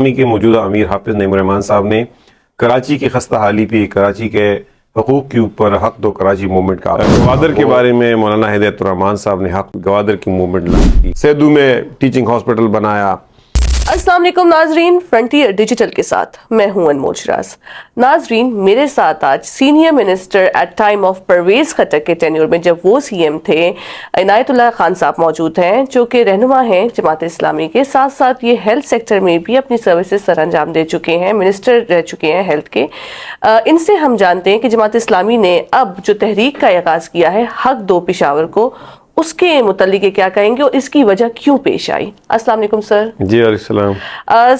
کے موجودہ امیر حافظ نعیم الرحمان صاحب نے کراچی کی خستہ حالی پہ کراچی کے حقوق کے اوپر حق دو کراچی موومنٹ کا گوادر کے بارے میں مولانا ہدایت الرحمان صاحب نے حق گوادر کی موومنٹ لانچ کی، سیدو میں ٹیچنگ ہاسپٹل بنایا۔ السلام علیکم ناظرین، فرنٹیئر ڈیجیٹل کے ساتھ میں ہوں انمول شراز۔ ناظرین، میرے ساتھ آج senior minister at time of Pervez Khattak کے ٹینیور میں جب وہ سی ایم تھے، عنایت اللہ خان صاحب موجود ہیں، جو کہ رہنما ہیں جماعت اسلامی کے، ساتھ ساتھ یہ ہیلتھ سیکٹر میں بھی اپنی سروسز سر انجام دے چکے ہیں، منسٹر رہ چکے ہیں ہیلتھ کے۔ ان سے ہم جانتے ہیں کہ جماعت اسلامی نے اب جو تحریک کا آغاز کیا ہے حق دو پشاور کو، اس کے متعلق کیا کہیں گے اور اس کی وجہ کیوں پیش آئی؟ السلام علیکم سر۔ جی علیہ السلام۔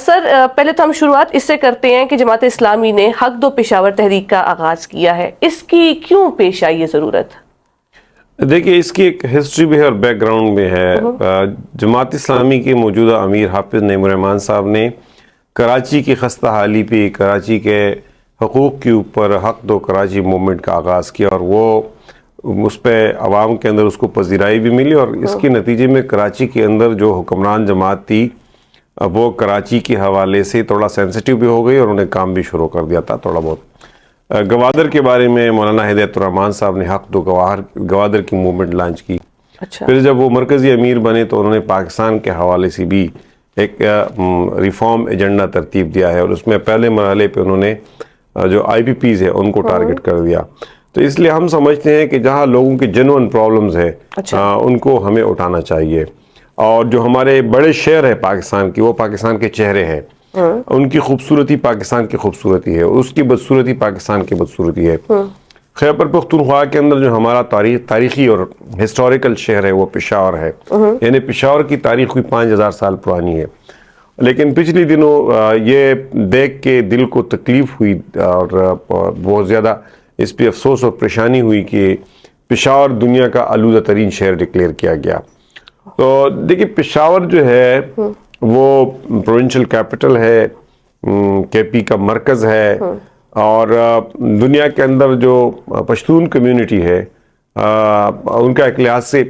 سر، پہلے تو ہم شروعات اس سے کرتے ہیں کہ جماعت اسلامی نے حق دو پشاور تحریک کا آغاز کیا ہے، اس کی کیوں پیش آئی یہ ضرورت؟ دیکھیے، اس کی ایک ہسٹری بھی ہے اور بیک گراؤنڈ بھی ہے۔ جماعت اسلامی کے موجودہ امیر حافظ نعیم الرحمان صاحب نے کراچی کی خستہ حالی پہ کراچی کے حقوق کے اوپر حق دو کراچی موومنٹ کا آغاز کیا، اور وہ اس پہ عوام کے اندر اس کو پذیرائی بھی ملی، اور اس کے نتیجے میں کراچی کے اندر جو حکمران جماعت تھی وہ کراچی کے حوالے سے تھوڑا سینسٹیو بھی ہو گئی اور انہیں کام بھی شروع کر دیا تھا تھوڑا بہت۔ گوادر کے بارے میں مولانا ہدایت الرحمان صاحب نے حق دو گوادر کی موومنٹ لانچ کی۔ پھر جب وہ مرکزی امیر بنے تو انہوں نے پاکستان کے حوالے سے بھی ایک ریفارم ایجنڈا ترتیب دیا ہے، اور اس میں پہلے مرحلے پہ انہوں نے جو آئی پی پیز ہے ان کو ٹارگٹ کر دیا۔ تو اس لیے ہم سمجھتے ہیں کہ جہاں لوگوں کے جنون پرابلمز ہیں ان کو ہمیں اٹھانا چاہیے، اور جو ہمارے بڑے شہر ہیں پاکستان کی، وہ پاکستان کے چہرے ہیں، ان کی خوبصورتی پاکستان کی خوبصورتی ہے، اس کی بدصورتی پاکستان کی بدصورتی ہے۔ خیبر پختونخوا کے اندر جو ہمارا تاریخی اور ہسٹوریکل شہر ہے وہ پشاور ہے، یعنی پشاور کی تاریخ کوئی 5000 سال پرانی ہے، لیکن پچھلی دنوں یہ دیکھ کے دل کو تکلیف ہوئی اور بہت زیادہ اس پہ افسوس اور پریشانی ہوئی کہ پشاور دنیا کا آلودہ ترین شہر ڈکلیئر کیا گیا۔ تو دیکھیے، پشاور جو ہے وہ پروونشل کیپٹل ہے، کے پی کا مرکز ہے، اور دنیا کے اندر جو پشتون کمیونٹی ہے ان کا ایک لحاظ سے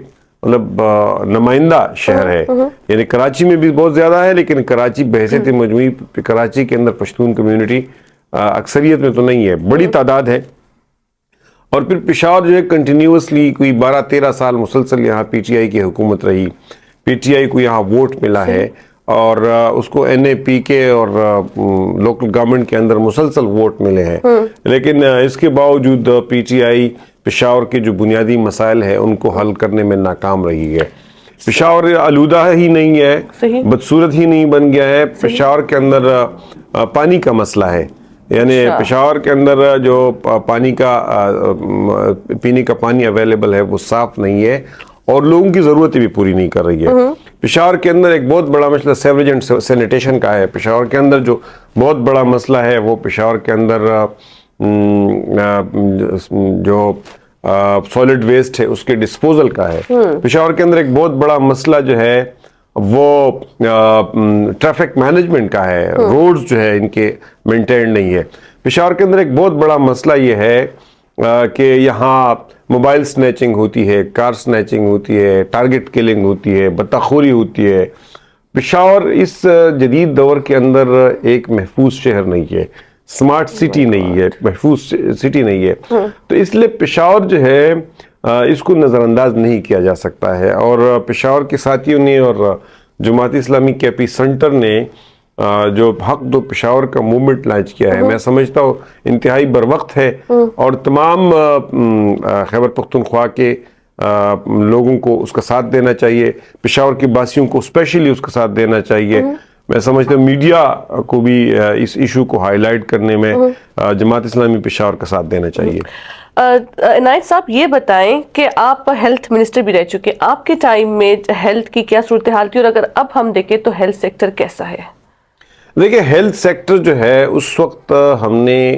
مطلب نمائندہ شہر ہے، یعنی کراچی میں بھی بہت زیادہ ہے، لیکن کراچی بحیثیت مجموعی کراچی کے اندر پشتون کمیونٹی اکثریت میں تو نہیں ہے، بڑی تعداد ہے۔ اور پھر پشاور جو ہے کنٹینیوسلی کوئی 12-13 سال مسلسل یہاں پی ٹی آئی کی حکومت رہی، پی ٹی آئی کو یہاں ووٹ ملا ہے، اور اس کو این اے پی کے اور لوکل گورنمنٹ کے اندر مسلسل ووٹ ملے ہیں، لیکن اس کے باوجود پی ٹی آئی پشاور کے جو بنیادی مسائل ہیں ان کو حل کرنے میں ناکام رہی ہے۔ پشاور آلودہ ہی نہیں ہے، بدصورت ہی نہیں بن گیا ہے، پشاور کے اندر پانی کا مسئلہ ہے، یعنی پشاور کے اندر جو پانی کا پینے کا پانی اویلیبل ہے وہ صاف نہیں ہے، اور لوگوں کی ضرورتیں بھی پوری نہیں کر رہی ہے۔ پشاور کے اندر ایک بہت بڑا مسئلہ سیوریج اینڈ سینیٹیشن کا ہے۔ پشاور کے اندر جو بہت بڑا مسئلہ ہے وہ پشاور کے اندر جو سالڈ ویسٹ ہے اس کے ڈسپوزل کا ہے۔ پشاور کے اندر ایک بہت بڑا مسئلہ جو ہے وہ ٹریفک مینجمنٹ کا ہے، روڈز جو ہے ان کے مینٹین نہیں ہے۔ پشاور کے اندر ایک بہت بڑا مسئلہ یہ ہے کہ یہاں موبائل سنیچنگ ہوتی ہے، کار سنیچنگ ہوتی ہے، ٹارگٹ کلنگ ہوتی ہے، بطخوری ہوتی ہے۔ پشاور اس جدید دور کے اندر ایک محفوظ شہر نہیں ہے، سمارٹ سٹی نہیں ہے، محفوظ سٹی نہیں ہے، تو اس لیے پشاور جو ہے اس کو نظر انداز نہیں کیا جا سکتا ہے۔ اور پشاور کے ساتھیوں نے اور جماعت اسلامی کے پی سنٹر نے جو حق دو پشاور کا موومنٹ لانچ کیا ہے، میں سمجھتا ہوں انتہائی بروقت ہے، اور تمام خیبر پختونخوا کے لوگوں کو اس کا ساتھ دینا چاہیے، پشاور کے باسیوں کو اسپیشلی اس کا ساتھ دینا چاہیے۔ میں سمجھتا ہوں میڈیا کو بھی اس ایشو کو ہائی لائٹ کرنے میں جماعت اسلامی پشاور کا ساتھ دینا چاہیے۔ عنایت صاحب، یہ بتائیں کہ آپ ہیلتھ منسٹر بھی رہ چکے، آپ کے ٹائم میں ہیلتھ کی کیا صورتحال تھی، اور اگر اب ہم دیکھیں تو ہیلتھ سیکٹر کیسا ہے؟ دیکھیں، ہیلتھ سیکٹر جو ہے اس وقت ہم نے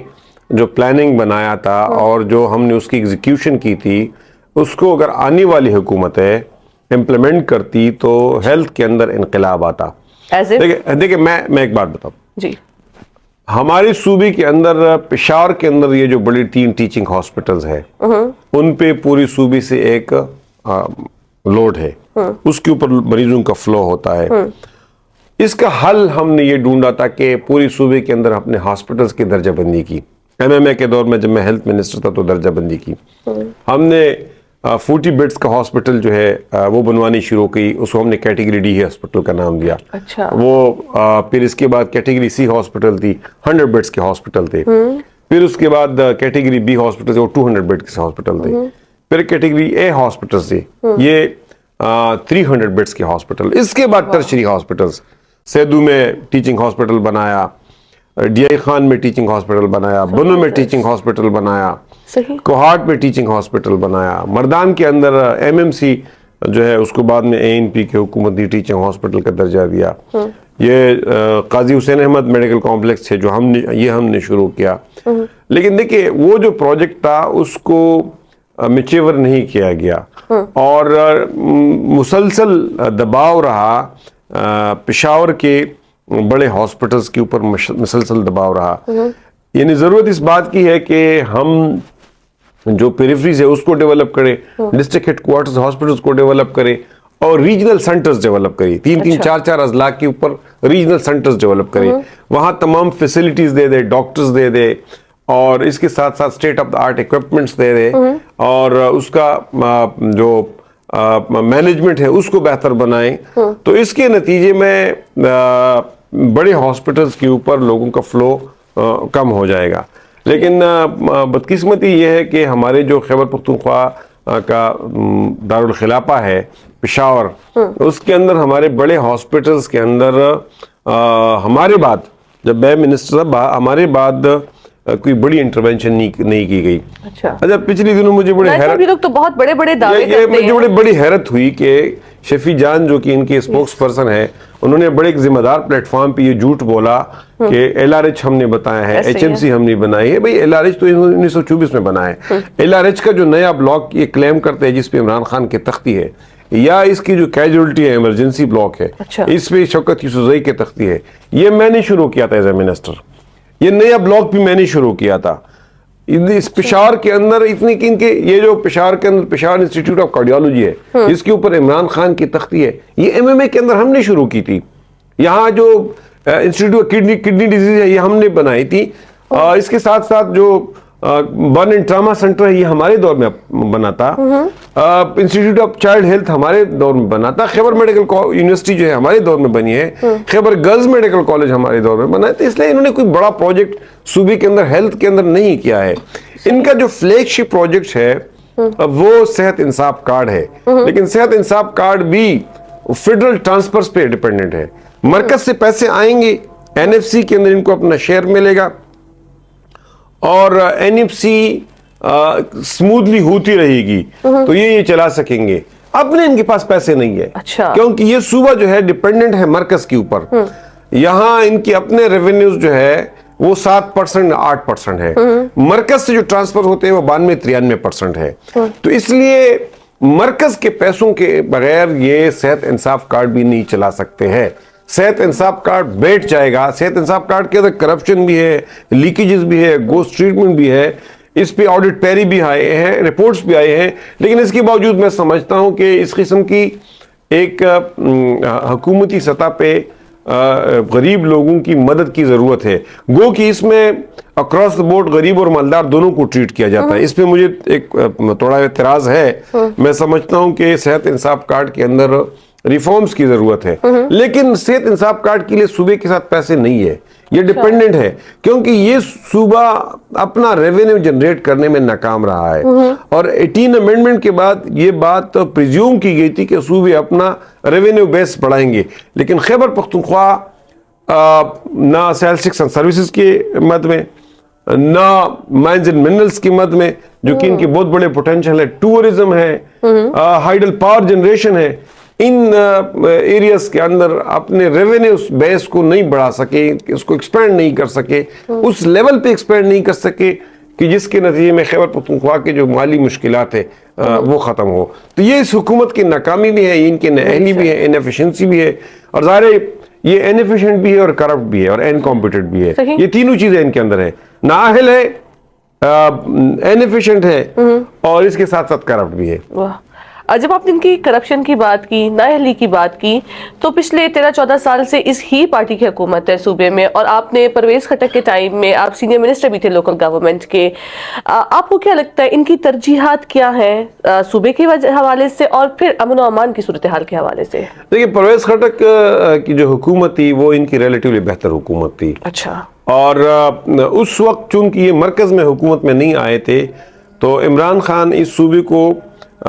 جو پلاننگ بنایا تھا اور جو ہم نے اس کی ایگزیکیوشن کی تھی، اس کو اگر آنے والی حکومتیں امپلیمنٹ کرتی تو ہیلتھ کے اندر انقلاب آتا۔ دیکھیں میں ایک بات بتاؤں جی، ہمارے صوبے کے اندر پشاور کے اندر یہ جو بڑی 3 ٹیچنگ ہاسپٹلز ہیں ان پہ پوری صوبے سے ایک لوڈ ہے، اس کے اوپر مریضوں کا فلو ہوتا ہے۔ اس کا حل ہم نے یہ ڈھونڈا تھا کہ پوری صوبے کے اندر اپنے ہاسپٹلز کی درجہ بندی کی. MMA کے دور میں جب میں ہیلتھ منسٹر تھا تو درجہ بندی کی. ہم نے 40 بیڈز کا ہاسپٹل جو ہے وہ بنوانی شروع کی. اس کو ہم نے کیٹیگری ڈی ہاسپٹل کا نام دیا. اچھا. وہ پھر اس کے بعد کیٹیگری سی ہاسپٹل تھی, 100 بیڈز کے ہاسپٹل تھے. پھر اس کے بعد کیٹیگری بی ہاسپٹل تھے, وہ 200 بیڈ کے ہاسپٹل تھے. پھر کیٹیگری اے ہاسپٹل تھے, یہ 300 بیڈز کے ہاسپٹل. اس کے بعد ٹرشری ہاسپٹلز, سیدو میں ٹیچنگ ہاسپٹل بنایا, ڈی آئی خان میں ٹیچنگ ہاسپٹل بنایا, بنو میں ٹیچنگ ہاسپٹل بنایا, کوہاٹ میں ٹیچنگ ہاسپٹل بنایا, مردان کے اندر MMC جو ہے اس کو بعد میں ANP کے حکومت نے ٹیچنگ ہاسپٹل کا درجہ دیا. یہ قاضی حسین احمد میڈیکل کمپلیکس ہے جو ہم نے شروع کیا. لیکن دیکھیں وہ جو پروجیکٹ تھا اس کو میچیور نہیں کیا گیا اور مسلسل دباؤ رہا پشاور کے بڑے ہاسپٹلز کے اوپر, مسلسل دباؤ رہا. یعنی ضرورت اس بات کی ہے کہ ہم جو پیریفریز ہے اس کو ڈیولپ کریں, ڈسٹرکٹ ہیڈ کوارٹرز ہاسپٹلز کو ڈیولپ کریں اور ریجنل سینٹرز ڈیولپ کریں. 3-4 اضلاع کے اوپر ریجنل سینٹرز ڈیولپ کریں, وہاں تمام فیسلٹیز دے دے, ڈاکٹرز دے دے اور اس کے ساتھ ساتھ state of the art equipments دے دے اور اس کا جو مینجمنٹ ہے اس کو بہتر بنائیں. تو اس کے نتیجے میں بڑے ہاسپٹلز کے اوپر لوگوں کا فلو کم ہو جائے گا. لیکن بدقسمتی یہ ہے کہ ہمارے جو خیبر پختونخوا کا دارالخلافہ ہے پشاور, اس کے اندر ہمارے بڑے ہاسپٹلز کے اندر ہمارے بعد جب میں منسٹر تھا ہمارے بعد کوئی بڑی انٹرونشن نہیں کی گئی. اچھا پچھلی دنوں مجھے بڑی حیرت ہوئی کہ شفیع جان جو کہ ان کے اسپوکس پرسن ہے, انہوں نے بڑے ایک ذمہ دار پلیٹ فارم پہ یہ جھوٹ بولا کہ LRH ہم نے بتایا ہے, HMC ہم نے بنائی ہے. بھئی LRH تو 1924 میں بنا ہے. LRH کا جو نیا بلاک یہ کلیم کرتے ہیں جس پہ عمران خان کی تختی ہے, یا اس کی جو کیجولٹی ہے ایمرجنسی بلاک ہے اس پہ شوکت یوسفزئی کی تختی ہے, یہ میں نے شروع کیا تھا ایز اے منسٹر. یہ نیا بلاک بھی میں نے شروع کیا تھا. اس پشاور کے اندر اتنی کہ یہ جو پشاور کے اندر پشاور انسٹیٹیوٹ آف کارڈیالوجی ہے جس کے اوپر عمران خان کی تختی ہے, یہ MMA کے اندر ہم نے شروع کی تھی. یہاں جو انسٹیٹیوٹ آف کڈنی ڈیزیز ہے یہ ہم نے بنائی تھی. اس کے ساتھ ساتھ جو برن اینڈ ٹراما سینٹر ہے یہ ہمارے دور میں بنا تھا. انسٹیٹیوٹ آف چائلڈ ہیلتھ ہمارے دور میں بنا تھا. خیبر میڈیکل یونیورسٹی جو ہے ہمارے دور میں بنی ہے. خیبر گرلز میڈیکل کالج ہمارے دور میں بنا ہے. تو اس لیے انہوں نے کوئی بڑا پروجیکٹ صوبے کے اندر ہیلتھ کے اندر نہیں کیا ہے. ان کا جو فلیگ شپ پروجیکٹ ہے وہ صحت انصاف کارڈ ہے, لیکن صحت انصاف کارڈ بھی فیڈرل ٹرانسفرز پہ ڈیپینڈنٹ ہے. مرکز سے پیسے آئیں گے, NFC کے اندر ان کو اپنا شیئر ملے گا اور NFC سموتھلی ہوتی رہے گی تو یہ چلا سکیں گے. اپنے ان کے پاس پیسے نہیں ہے کیونکہ یہ صوبہ جو ہے ڈیپینڈنٹ ہے مرکز کے اوپر. یہاں ان کے اپنے ریونیوز جو ہے وہ 7% 8% ہے, مرکز سے جو ٹرانسفر ہوتے ہیں وہ 92-93% ہے. تو اس لیے مرکز کے پیسوں کے بغیر یہ صحت انصاف کارڈ بھی نہیں چلا سکتے ہیں. صحت انصاف کارڈ بیٹھ جائے گا. صحت انصاف کارڈ کے اندر کرپشن بھی ہے, لیکیجز بھی ہے, گوسٹ ٹریٹمنٹ بھی ہے, اس پہ آڈٹ پیری بھی آئے ہیں, رپورٹس بھی آئے ہیں. لیکن اس کے باوجود میں سمجھتا ہوں کہ اس قسم کی ایک حکومتی سطح پہ غریب لوگوں کی مدد کی ضرورت ہے. گو کہ اس میں اکراس دا بورڈ غریب اور مالدار دونوں کو ٹریٹ کیا جاتا ہے. اس پہ مجھے ایک تھوڑا اعتراض ہے. میں سمجھتا ہوں کہ صحت انصاف کارڈ کے اندر ریفارمز کی ضرورت ہے, لیکن صحت انصاف کارڈ کے لیے صوبے کے ساتھ پیسے نہیں ہے. یہ ڈیپینڈنٹ ہے کیونکہ یہ صوبہ اپنا ریونیو جنریٹ کرنے میں ناکام رہا ہے. اور 18 امینڈمنٹ کے بعد یہ بات پریزیوم کی گئی تھی کہ صوبے اپنا ریونیو بیس بڑھائیں گے, لیکن خیبر پختونخوا نہ سیلسٹکس اینڈ سروسز کے مد میں, نہ مائنز اینڈ منرلز کی مد میں جو کہ ان کے بہت بڑے پوٹینشل ہے, ٹورزم ہے, ہائیڈل پاور جنریشن ہے, ان ایریاز کے اندر اپنے ریونیو بیس کو نہیں بڑھا سکے, اس کو ایکسپینڈ نہیں کر سکے, اس لیول پہ ایکسپینڈ نہیں کر سکے کہ جس کے نتیجے میں خیبر پختونخوا کے جو مالی مشکلات ہے وہ ختم ہو. تو یہ اس حکومت کی ناکامی بھی ہے, ان کی نااہلی بھی ہے, انیفیشنسی بھی ہے, اور ظاہر ہے یہ انیفیشنٹ بھی ہے اور کرپٹ بھی ہے اور انکمپیٹنٹ بھی ہے. یہ تینوں چیزیں ان کے اندر ہے, نااہل ہے, انیفیشنٹ ہے اور اس کے ساتھ ساتھ کرپٹ بھی ہے. جب آپ نے ان کی کرپشن کی بات کی، نااہلی کی بات کی، تو پچھلے 13-14 سال سے اس ہی پارٹی کی حکومت ہے صوبے میں، اور آپ نے پرویز خٹک کے ٹائم میں آپ سینئر منسٹر بھی تھے لوکل گورنمنٹ کے. آپ کو کیا لگتا ہے ان کی ترجیحات کیا ہیں صوبے کے حوالے سے اور پھر امن و امان کی صورتحال کے حوالے سے؟ دیکھیے پرویز خٹک کی جو حکومت تھی وہ ان کی ریلیٹیولی بہتر حکومت تھی. اچھا. اور اس وقت چونکہ یہ مرکز میں حکومت میں نہیں آئے تھے تو عمران خان اس صوبے کو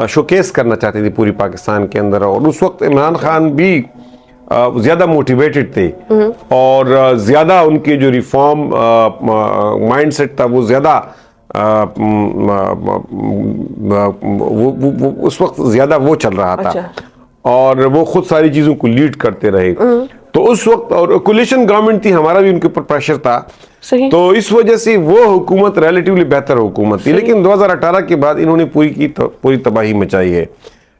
شوکیس کرنا چاہتے تھے پوری پاکستان کے اندر، اور اس وقت عمران خان بھی زیادہ موٹیویٹڈ تھے اور زیادہ ان کے جو ریفارم مائنڈ سیٹ تھا وہ زیادہ اس وقت زیادہ وہ چل رہا تھا اور وہ خود ساری چیزوں کو لیڈ کرتے رہے. تو اس وقت اور کولیشن گورنمنٹ تھی، ہمارا بھی ان کے اوپر پریشر تھا، تو اس وجہ سے وہ حکومت ریلیٹیولی بہتر حکومت تھی. لیکن 2018 کے بعد انہوں نے پوری تباہی مچائی ہے.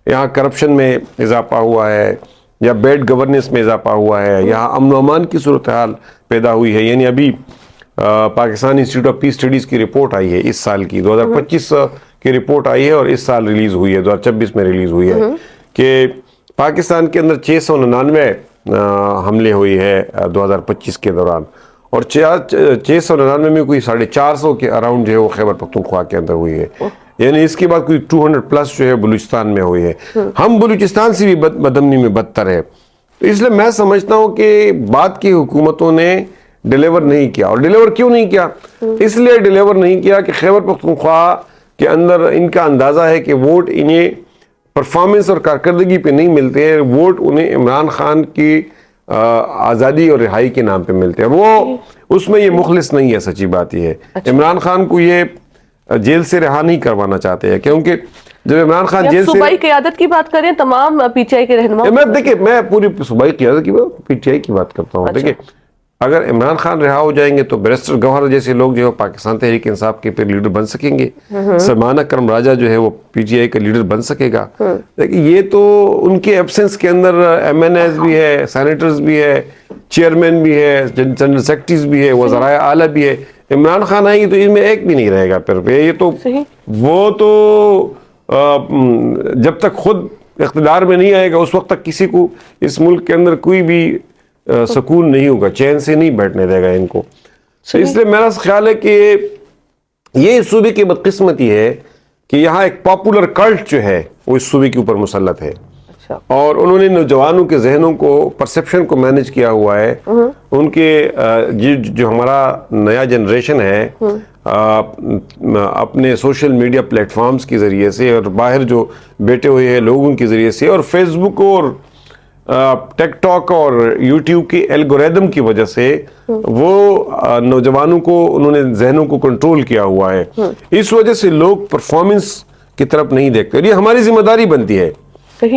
یہاں کرپشن میں اضافہ ہوا ہے، یا بیڈ گورننس میں اضافہ ہوا ہے، یہاں امن و امان کی صورتحال پیدا ہوئی ہے. یعنی ابھی Pakistan institute of peace studies کی رپورٹ آئی ہے اس سال کی، 2025 کی رپورٹ آئی ہے اور اس سال ریلیز ہوئی ہے، 2026 میں ریلیز ہوئی ہے، کہ پاکستان کے اندر 699 حملے ہوئی ہے 2025 کے دوران، اور 699 میں کوئی 450 کے اراؤنڈ جو ہے وہ خیبر پختونخوا کے اندر ہوئی ہے. یعنی اس کے بعد کوئی 200 پلس جو ہے بلوچستان میں ہوئی ہے. ہم بلوچستان سے بھی بدامنی میں بدتر ہے. اس لیے میں سمجھتا ہوں کہ بعد کی حکومتوں نے ڈیلیور نہیں کیا. اور ڈیلیور کیوں نہیں کیا؟ اس لیے ڈیلیور نہیں کیا کہ خیبر پختونخوا کے اندر ان کا اندازہ ہے کہ ووٹ انہیں پرفارمنس اور کارکردگی پہ نہیں ملتے ہیں، ووٹ انہیں عمران خان کی آزادی اور رہائی کے نام پہ ملتے ہیں. وہ اس میں یہ مخلص نہیں ہے. سچی بات یہ ہے عمران خان کو یہ جیل سے رہا نہیں کروانا چاہتے ہیں، کیونکہ جب عمران خان جیل سے صوبائی قیادت کی بات کریں تمام پی ٹی آئی کے رہنما، میں پوری صوبائی قیادت کی پی ٹی آئی کی بات کرتا ہوں. دیکھیں اگر عمران خان رہا ہو جائیں گے تو بیرسٹر گوہر جیسے لوگ جو ہے پاکستان تحریک انصاف کے پھر لیڈر بن سکیں گے. سلمان اکرم راجہ جو ہے وہ پی ٹی آئی کا لیڈر بن سکے گا. لیکن یہ تو ان کے ایبسنس کے اندر ایم این ایز بھی ہے، سینیٹرز بھی ہے، چیئرمین بھی ہے، جنرل سیکرٹریز بھی ہے، وزرائے اعلیٰ بھی ہے. عمران خان آئیں گے تو ان میں ایک بھی نہیں رہے گا. پھر یہ تو وہ تو جب تک خود اقتدار میں نہیں آئے گا اس وقت تک کسی کو اس ملک کے اندر کوئی بھی سکون نہیں ہوگا، چین سے نہیں بیٹھنے دے گا ان کو. اس لیے میرا خیال ہے کہ یہ اس صوبے کی بدقسمتی ہے کہ یہاں ایک پاپولر کلٹ جو ہے وہ اس صوبے کے اوپر مسلط ہے، اور انہوں نے نوجوانوں کے ذہنوں کو، پرسپشن کو مینج کیا ہوا ہے. ان کے جو ہمارا نیا جنریشن ہے اپنے سوشل میڈیا پلیٹ فارمز کے ذریعے سے اور باہر جو بیٹھے ہوئے ہیں لوگوں کے ذریعے سے اور فیس بک اور ٹک ٹاک اور یوٹیوب کی الگوریدم کی وجہ سے وہ نوجوانوں کو انہوں نے ذہنوں کو کنٹرول کیا ہوا ہے. اس وجہ سے لوگ پرفارمنس کی طرف نہیں دیکھتے. اور یہ ہماری ذمہ داری بنتی ہے،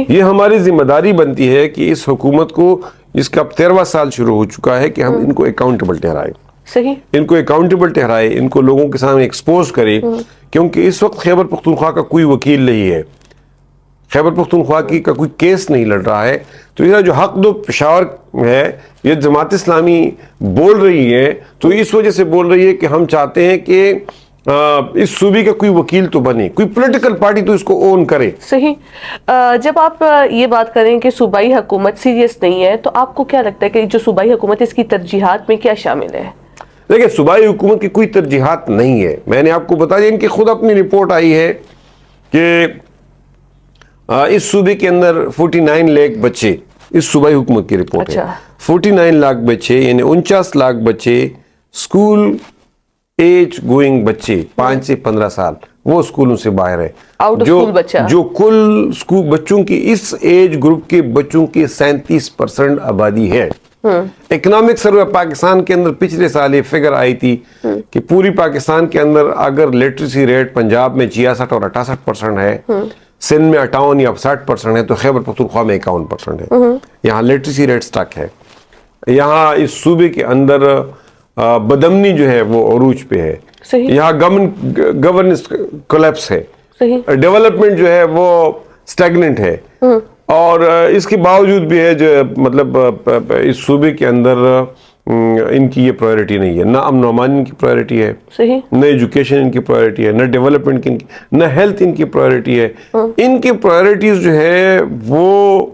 یہ ہماری ذمہ داری بنتی ہے کہ اس حکومت کو، جس کا اب 13واں سال شروع ہو چکا ہے، کہ ہم ان کو اکاؤنٹیبل ٹھہرائیں. ان کو اکاؤنٹیبل ٹھہرائے، ان کو لوگوں کے سامنے ایکسپوز کرے. کیونکہ اس وقت خیبر پختونخوا کا کوئی وکیل نہیں ہے، خیبر پختونخوا کا کوئی کیس نہیں لڑ رہا ہے. تو یہ جو حق دو پشاور ہے، یہ جماعت اسلامی بول رہی ہے تو اس وجہ سے بول رہی ہے کہ ہم چاہتے ہیں کہ اس صوبے کا کوئی وکیل تو بنے، کوئی پولیٹیکل پارٹی تو اس کو اون کرے. صحیح. جب آپ یہ بات کریں کہ صوبائی حکومت سیریس نہیں ہے، تو آپ کو کیا لگتا ہے کہ جو صوبائی حکومت اس کی ترجیحات میں کیا شامل ہے؟ دیکھیں صوبائی حکومت کی کوئی ترجیحات نہیں ہے. میں نے آپ کو بتا دیا، ان کی خود اپنی رپورٹ آئی ہے کہ اس صوبے کے اندر 49 لاکھ بچے، اس صوبائی حکومت کی رپورٹ ہے، 49 لاکھ بچے یعنی 49 لاکھ بچے اسکول ایج گوئنگ بچے 5 سے 15 سال وہ اسکولوں سے باہر ہے. جو کل بچوں کی اس ایج گروپ کے بچوں کی 37% آبادی ہے. اکنامک سروے پاکستان کے اندر پچھلے سال یہ فگر آئی تھی کہ پوری پاکستان کے اندر اگر لٹریسی ریٹ پنجاب میں 66 اور 68% ہے، سندھ میں 58 یا 60% ہے، تو خیبر پختونخوا میں 51% ہے. یہاں لٹریسی ریٹ سٹک ہے. یہاں اس صوبے کے اندر بدامنی جو ہے وہ عروج پہ ہے. یہاں گورننس کولیپس ہے. ڈیولپمنٹ جو ہے وہ سٹیگننٹ ہے. اور اس کے باوجود بھی ہے جو مطلب اس صوبے کے اندر ان کی یہ پرائیورٹی نہیں ہے، نہ امن و امان ان کی پرائیورٹی ہے، صحیح، نہ ایجوکیشن ان کی پرائیورٹی ہے، نہ ڈیولپمنٹ کی نہ ہیلتھ ان کی پرائیورٹی ہے. ان کی پرائیورٹیز جو ہے وہ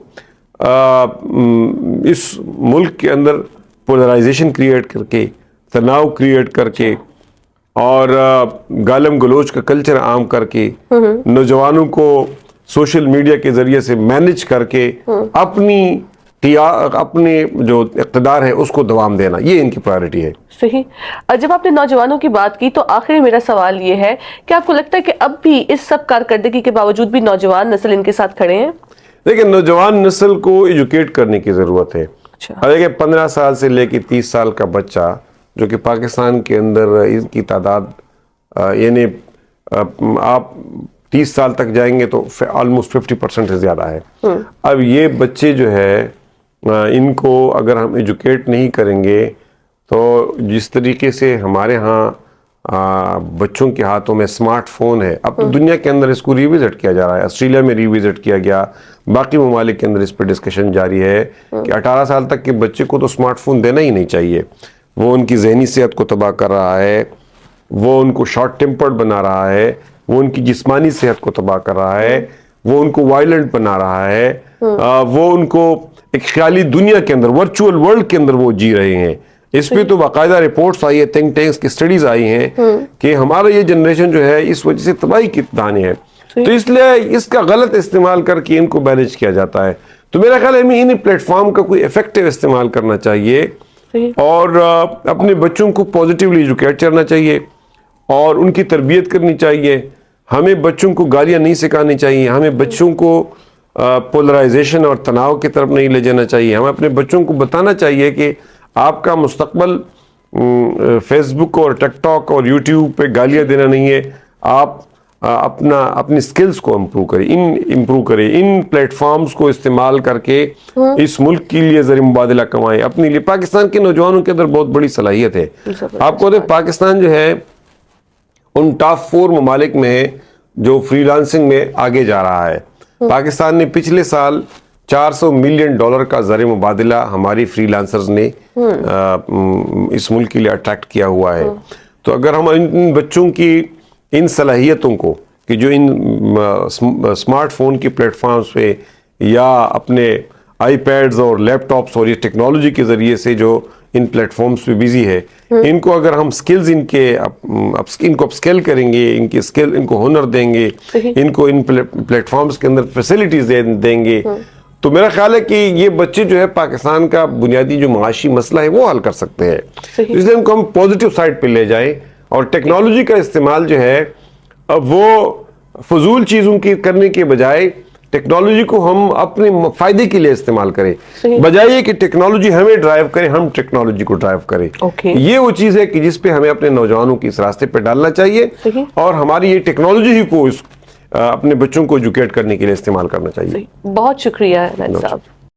اس ملک کے اندر پولرائزیشن کریٹ کر کے، تناؤ کریٹ کر کے، اور گالم گلوچ کا کلچر عام کر کے، نوجوانوں کو سوشل میڈیا کے ذریعے سے مینج کر کے اپنے جو اقتدار ہے اس کو دوام دینا، یہ ان کی پرائیورٹی ہے. صحیح. جب آپ نے نوجوانوں کی بات کی تو آخری میرا سوال یہ ہے کہ آپ کو لگتا ہے کہ اب بھی اس سب کارکردگی کے باوجود بھی نوجوان نسل ان کے ساتھ کھڑے ہیں؟ دیکھیں، نوجوان نسل کو ایجوکیٹ کرنے کی ضرورت ہے. دیکھیں 15 سال سے لے کے 30 سال کا بچہ جو کہ پاکستان کے اندر ان کی تعداد یعنی آپ 30 سال تک جائیں گے تو آلموسٹ 50% سے زیادہ ہے. اب یہ بچے جو ہے ان کو اگر ہم ایجوکیٹ نہیں کریں گے تو جس طریقے سے ہمارے ہاں بچوں کے ہاتھوں میں سمارٹ فون ہے، اب تو دنیا کے اندر اس کو ریوزٹ کیا جا رہا ہے، آسٹریلیا میں ریوزٹ کیا گیا، باقی ممالک کے اندر اس پہ ڈسکشن جاری ہے کہ 18 سال تک کے بچے کو تو سمارٹ فون دینا ہی نہیں چاہیے. وہ ان کی ذہنی صحت کو تباہ کر رہا ہے، وہ ان کو شارٹ ٹیمپرڈ بنا رہا ہے، وہ ان کی جسمانی صحت کو تباہ کر رہا ہے، وہ ان کو وائلنٹ بنا رہا ہے، وہ ان کو ایک خیالی دنیا کے اندر، ورچوئل ورلڈ کے اندر وہ جی رہے ہیں. اس پہ تو باقاعدہ رپورٹس آئی ہے، تھنک ٹینکس کی سٹڈیز آئی ہیں کہ ہمارا یہ جنریشن جو ہے اس وجہ سے تباہی کی دانے ہے. تو اس لیے اس کا غلط استعمال کر کے ان کو مینیج کیا جاتا ہے. تو میرا خیال ہے ہمیں ان پلیٹ فارم کا کوئی افیکٹو استعمال کرنا چاہیے اور اپنے بچوں کو پازیٹیولی ایجوکیٹ کرنا چاہیے اور ان کی تربیت کرنی چاہیے. ہمیں بچوں کو گالیاں نہیں سکھانی چاہیے، ہمیں بچوں کو پولرائزیشن اور تناؤ کی طرف نہیں لے جانا چاہیے. ہمیں اپنے بچوں کو بتانا چاہیے کہ آپ کا مستقبل فیس بک اور ٹک ٹاک اور یوٹیوب پہ گالیاں دینا نہیں ہے. آپ اپنی سکلز کو امپروو کریں، ان پلیٹ فارمز کو استعمال کر کے اس ملک کے لیے زر مبادلہ کمائیں اپنے لیے. پاکستان کے نوجوانوں کے اندر بہت بڑی صلاحیت ہے. آپ کو دیکھ پاکستان جو ہے ان ٹاپ 4 ممالک میں ہے جو فری لانسنگ میں آگے جا رہا ہے. پاکستان نے پچھلے سال $400 ملین کا زر مبادلہ ہماری فری لانسرز نے اس ملک کے لیے اٹریکٹ کیا ہوا ہے. تو اگر ہم ان بچوں کی ان صلاحیتوں کو کہ جو ان سمارٹ فون کی پلیٹ فارمز پہ یا اپنے آئی پیڈز اور لیپ ٹاپس اور یہ ٹیکنالوجی کے ذریعے سے جو ان پلیٹ فارمز پہ بیزی ہے، ان کو اگر ہم سکلز ان کو اپسکیل کریں گے، ان کو ہنر دیں گے، ان کو ان پلیٹ فارمز کے اندر فیسلٹیز دیں گے، تو میرا خیال ہے کہ یہ بچے جو ہے پاکستان کا بنیادی جو معاشی مسئلہ ہے وہ حل کر سکتے ہیں. اس لیے ان کو ہم پازیٹیو سائڈ پہ لے جائیں اور ٹیکنالوجی کا استعمال جو ہے وہ فضول چیزوں کی کرنے کے بجائے ٹیکنالوجی کو ہم اپنے فائدے کے لیے استعمال کریں، بجائے کہ ٹیکنالوجی ہمیں ڈرائیو کرے، ہم ٹیکنالوجی کو ڈرائیو کریں. یہ وہ چیز ہے کہ جس پہ ہمیں اپنے نوجوانوں کی اس راستے پہ ڈالنا چاہیے اور ہماری یہ ٹیکنالوجی ہی کو اپنے بچوں کو ایجوکیٹ کرنے کے لیے استعمال کرنا چاہیے. بہت شکریہ عنایت صاحب.